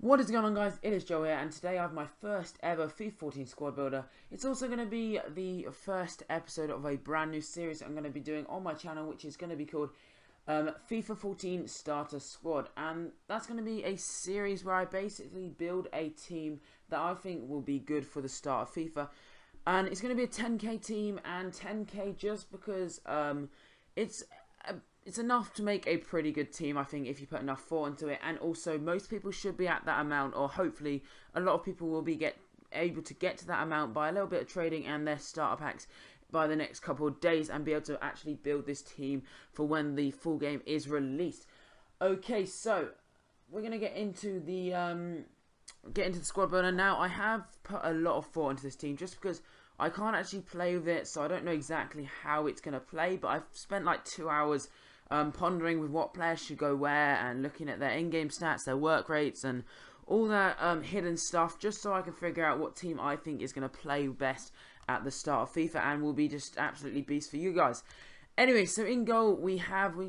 What is going on, guys? It is Joe here, and today I have my first ever FIFA 14 squad builder. It's also going to be the first episode of a brand new series I'm going to be doing on my channel, which is going to be called FIFA 14 Starter Squad. And that's going to be a series where I basically build a team that I think will be good for the start of FIFA. And it's going to be a 10k team, and 10k just because it's enough to make a pretty good team, I think, if you put enough thought into it. And also, most people should be at that amount, or hopefully a lot of people will be able to get to that amount by a little bit of trading and their starter packs by the next couple of days, and be able to actually build this team for when the full game is released. Okay, so we're gonna get into the squad builder now. I have put a lot of thought into this team just because I can't actually play with it, so I don't know exactly how it's gonna play. But I've spent like 2 hours pondering with what players should go where, and looking at their in-game stats, their work rates, and all that hidden stuff, just so I can figure out what team I think is going to play best at the start of FIFA and will be just absolutely beast for you guys. Anyway, so in goal we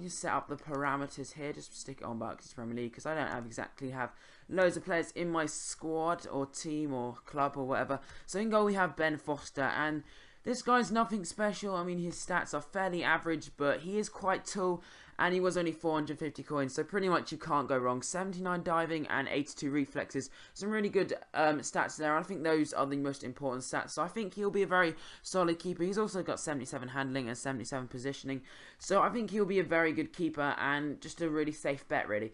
just set up the parameters here, just stick it on Barclays Premier League, because I don't exactly have loads of players in my squad or team or club or whatever. So in goal we have Ben Foster, and this guy's nothing special. I mean, his stats are fairly average, but he is quite tall, and he was only 450 coins, so pretty much you can't go wrong. 79 diving and 82 reflexes. Some really good stats there. I think those are the most important stats, so I think he'll be a very solid keeper. He's also got 77 handling and 77 positioning, so I think he'll be a very good keeper and just a really safe bet, really.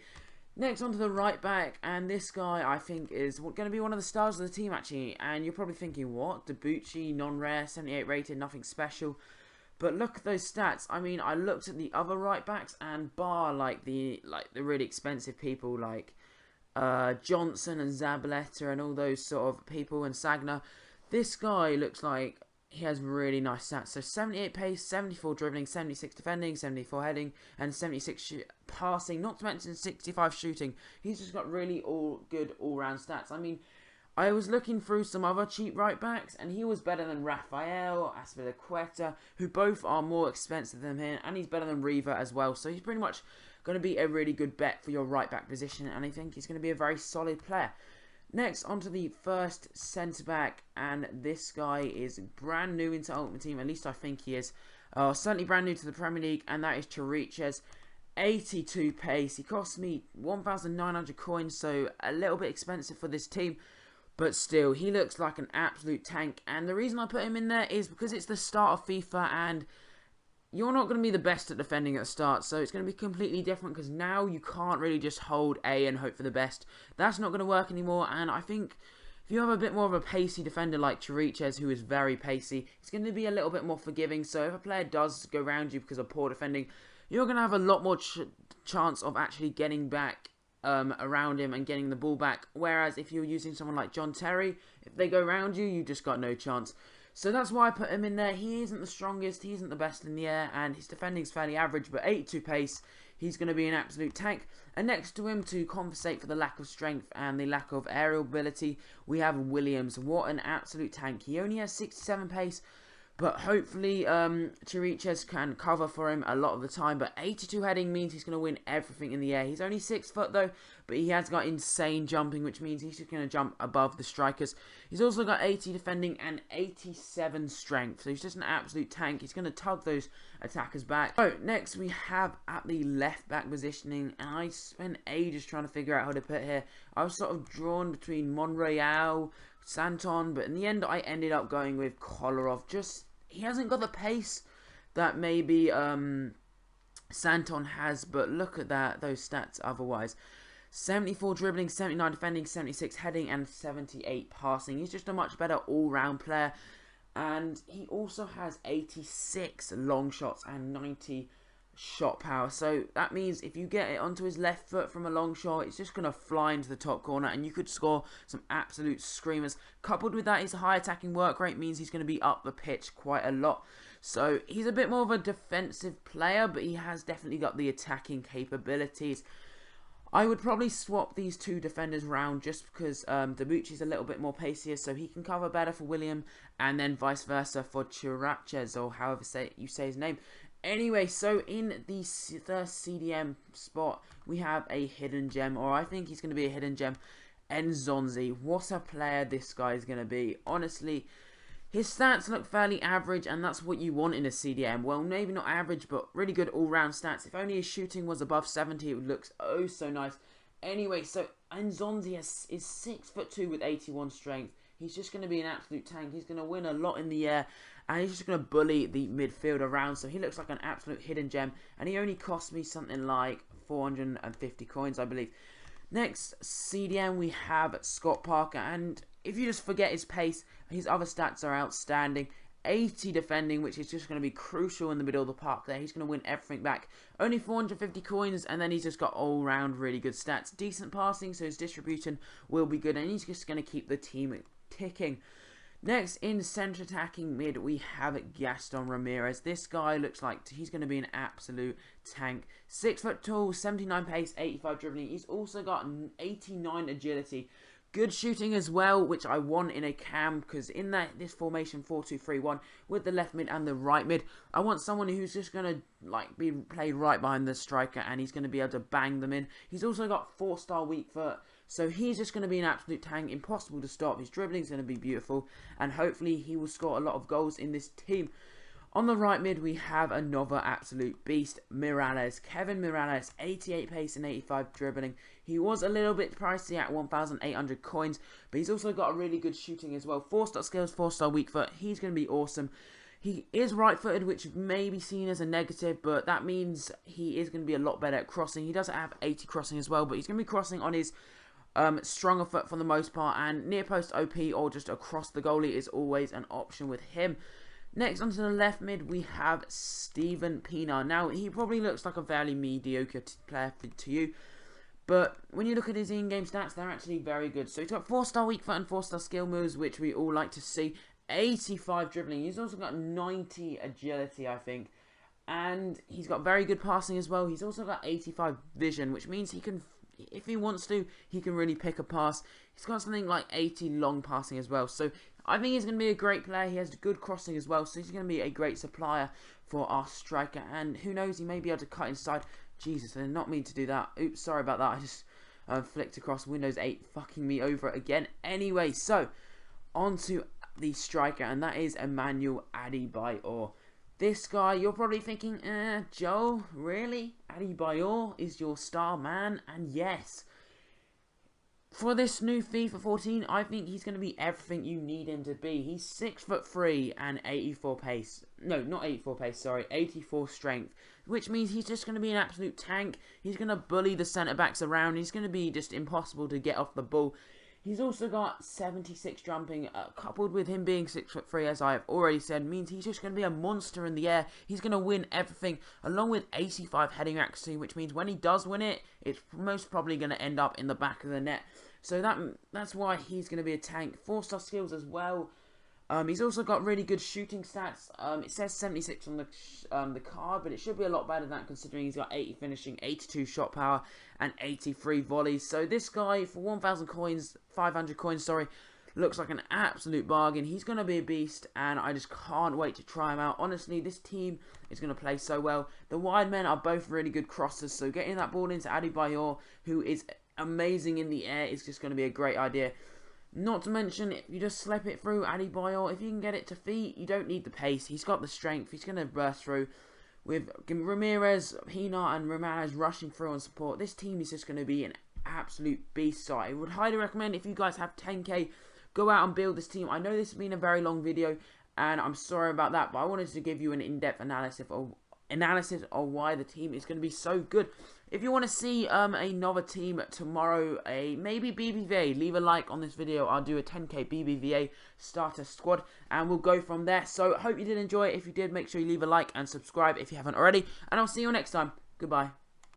Next, on to the right back, and this guy I think is going to be one of the stars of the team, actually. And you're probably thinking, what? Debuchy, non-rare, 78 rated, nothing special. But look at those stats. I mean, I looked at the other right backs, and bar like the really expensive people like Johnson and Zabaleta and all those sort of people, and Sagna, this guy looks like he has really nice stats. So 78 pace, 74 dribbling, 76 defending, 74 heading, and 76 passing, not to mention 65 shooting. He's just got really good all-round stats. I mean, I was looking through some other cheap right backs, and he was better than Rafael, Adebayor, who both are more expensive than him, and he's better than Riva as well. So he's pretty much going to be a really good bet for your right back position, and I think he's going to be a very solid player. Next, onto the first centre-back, and this guy is brand new into Ultimate Team, at least I think he is. Certainly brand new to the Premier League, and that is Chiriches. 82 pace. He cost me 1,900 coins, so a little bit expensive for this team. But still, he looks like an absolute tank, and the reason I put him in there is because it's the start of FIFA, and you're not going to be the best at defending at the start, so it's going to be completely different, because now you can't really just hold A and hope for the best. That's not going to work anymore, and I think if you have a bit more of a pacey defender like Chiriches, who is very pacey, it's going to be a little bit more forgiving. So if a player does go around you because of poor defending, you're going to have a lot more chance of actually getting back around him and getting the ball back. Whereas if you're using someone like John Terry, if they go around you, you just got no chance. So that's why I put him in there. He isn't the strongest, he isn't the best in the air, and his defending is fairly average, but 82 pace, he's going to be an absolute tank. And next to him, to compensate for the lack of strength and the lack of aerial ability, we have Williams. What an absolute tank. He only has 67 pace, but hopefully Chiriches can cover for him a lot of the time. But 82 heading means he's going to win everything in the air. He's only 6 foot though, but he has got insane jumping, which means he's just going to jump above the strikers. He's also got 80 defending and 87 strength, so he's just an absolute tank. He's going to tug those attackers back. So next we have at the left back positioning, and I spent ages trying to figure out how to put here. I was sort of drawn between Mrialles, Santon, but in the end I ended up going with Kolarov. Just, he hasn't got the pace that maybe Santon has, but look at those stats otherwise. 74 dribbling, 79 defending, 76 heading, and 78 passing. He's just a much better all-round player, and he also has 86 long shots and 90 shot power. So that means if you get it onto his left foot from a long shot, it's just going to fly into the top corner, and you could score some absolute screamers. Coupled with that, his high attacking work rate means he's going to be up the pitch quite a lot. So he's a bit more of a defensive player, but he has definitely got the attacking capabilities. I would probably swap these two defenders round, just because Debuchy's a little bit more pacier, so he can cover better for William, and then vice versa for Chiriches, or however you say his name. Anyway, so in the first CDM spot, we have a hidden gem, or I think he's going to be a hidden gem. Nzonzi. What a player this guy is going to be. Honestly, his stats look fairly average, and that's what you want in a CDM. Well, maybe not average, but really good all-round stats. If only his shooting was above 70, it would look oh so nice. Anyway, so Nzonzi is 6'2" with 81 strength. He's just going to be an absolute tank. He's going to win a lot in the air, and he's just going to bully the midfield around. So he looks like an absolute hidden gem, and he only cost me something like 450 coins, I believe. Next CDM, we have Scott Parker, and if you just forget his pace, his other stats are outstanding. 80 defending, which is just going to be crucial in the middle of the park there. He's going to win everything back. Only 450 coins, and then he's just got all-round really good stats. Decent passing, so his distribution will be good, and he's just going to keep the team ticking. Next, in centre attacking mid, we have Gaston Ramirez. This guy looks like he's going to be an absolute tank. 6 foot tall, 79 pace, 85 dribbling. He's also got 89 agility. Good shooting as well, which I want in a cam, because in this formation 4-2-3-1 with the left mid and the right mid, I want someone who's just going to be played right behind the striker, and he's going to be able to bang them in. He's also got 4-star weak foot, so he's just going to be an absolute tank, impossible to stop. His dribbling is going to be beautiful, and hopefully he will score a lot of goals in this team. On the right mid, we have another absolute beast, Mrialles. Kevin Mrialles, 88 pace and 85 dribbling. He was a little bit pricey at 1,800 coins, but he's also got a really good shooting as well. 4-star skills, 4-star weak foot. He's going to be awesome. He is right-footed, which may be seen as a negative, but that means he is going to be a lot better at crossing. He does have 80 crossing as well, but he's going to be crossing on his stronger foot for the most part, and near post OP or just across the goalie is always an option with him. Next, onto the left mid, we have Steven Pienaar. Now, he probably looks like a fairly mediocre player to you, but when you look at his in-game stats, they're actually very good. So he's got 4-star weak foot and 4-star skill moves, which we all like to see. 85 dribbling. He's also got 90 agility, I think. And he's got very good passing as well. He's also got 85 vision, which means he can, if he wants to, he can really pick a pass. He's got something like 80 long passing as well. So I think he's going to be a great player. He has good crossing as well, so he's going to be a great supplier for our striker. And who knows, he may be able to cut inside. Jesus, I did not mean to do that. Oops, sorry about that. I just flicked across Windows 8, fucking me over again. Anyway, so on to the striker, and that is Emmanuel Adebayor. This guy, you're probably thinking, Joe, really? Adebayor is your star man? And yes, for this new FIFA 14, I think he's going to be everything you need him to be. He's 6'3" and 84 pace. No, not 84 pace, sorry, 84 strength. Which means he's just going to be an absolute tank. He's going to bully the centre-backs around. He's going to be just impossible to get off the ball. He's also got 76 jumping, coupled with him being 6'3", as I have already said, means he's just going to be a monster in the air. He's going to win everything, along with 85 heading accuracy, which means when he does win it, it's most probably going to end up in the back of the net. So that's why he's going to be a tank. 4-star skills as well. He's also got really good shooting stats. It says 76 on the card, but it should be a lot better than that, considering he's got 80 finishing, 82 shot power, and 83 volleys. So this guy, for 1,000 coins, 500 coins, sorry, looks like an absolute bargain. He's going to be a beast, and I just can't wait to try him out. Honestly, this team is going to play so well. The wide men are both really good crossers, so getting that ball into Adebayor, who is amazing in the air, is just going to be a great idea. Not to mention, if you just slip it through Adebayor, if you can get it to feet, you don't need the pace. He's got the strength. He's going to burst through. With Ramirez, Pienaar, and Mrialles rushing through on support, this team is just going to be an absolute beast. So I would highly recommend, if you guys have 10k, go out and build this team. I know this has been a very long video, and I'm sorry about that, but I wanted to give you an in-depth analysis of why the team is going to be so good. If you want to see another team tomorrow, maybe BBVA, leave a like on this video. I'll do a 10k BBVA starter squad, and we'll go from there. So, hope you did enjoy it. If you did, make sure you leave a like and subscribe if you haven't already. And I'll see you next time. Goodbye.